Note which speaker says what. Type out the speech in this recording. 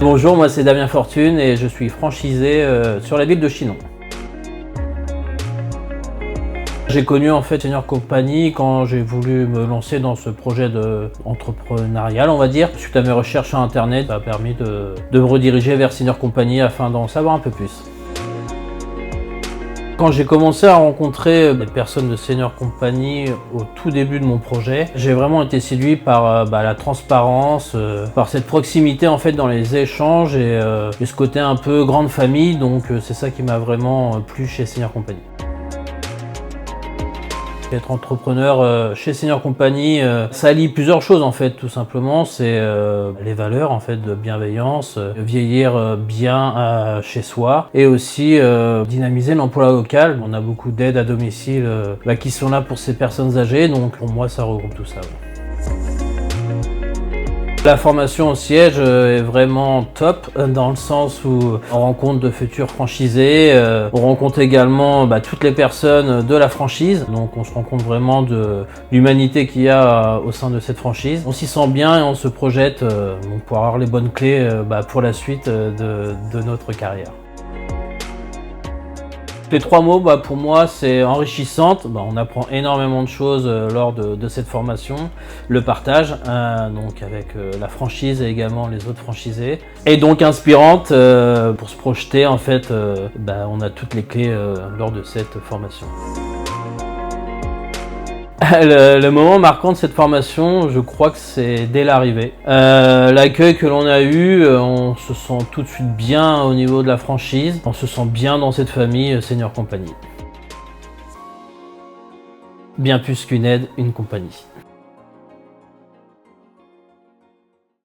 Speaker 1: Bonjour, moi c'est Damien Fortune et je suis franchisé sur la ville de Chinon. J'ai connu en fait Senior Company quand j'ai voulu me lancer dans ce projet entrepreneurial, on va dire. Suite à mes recherches sur internet, ça a permis de me rediriger vers Senior Company afin d'en savoir un peu plus. Quand j'ai commencé à rencontrer des personnes de Senior Company au tout début de mon projet, j'ai vraiment été séduit par la transparence, par cette proximité en fait dans les échanges et ce côté un peu grande famille, donc c'est ça qui m'a vraiment plu chez Senior Company. Être entrepreneur chez Senior Company, ça allie plusieurs choses en fait, tout simplement. C'est les valeurs en fait de bienveillance, vieillir bien chez soi et aussi dynamiser l'emploi local. On a beaucoup d'aides à domicile qui sont là pour ces personnes âgées, donc pour moi ça regroupe tout ça. Ouais. La formation au siège est vraiment top dans le sens où on rencontre de futurs franchisés, on rencontre également toutes les personnes de la franchise, donc on se rend compte vraiment de l'humanité qu'il y a au sein de cette franchise. On s'y sent bien et on se projette pour avoir les bonnes clés pour la suite de notre carrière. Les trois mots, pour moi, c'est enrichissante. On apprend énormément de choses lors de cette formation. Le partage, donc avec la franchise et également les autres franchisés. Et donc inspirante pour se projeter. En fait, on a toutes les clés lors de cette formation. Le moment marquant de cette formation, je crois que c'est dès l'arrivée. L'accueil que l'on a eu, on se sent tout de suite bien au niveau de la franchise, on se sent bien dans cette famille Senior Company. Bien plus qu'une aide, une compagnie.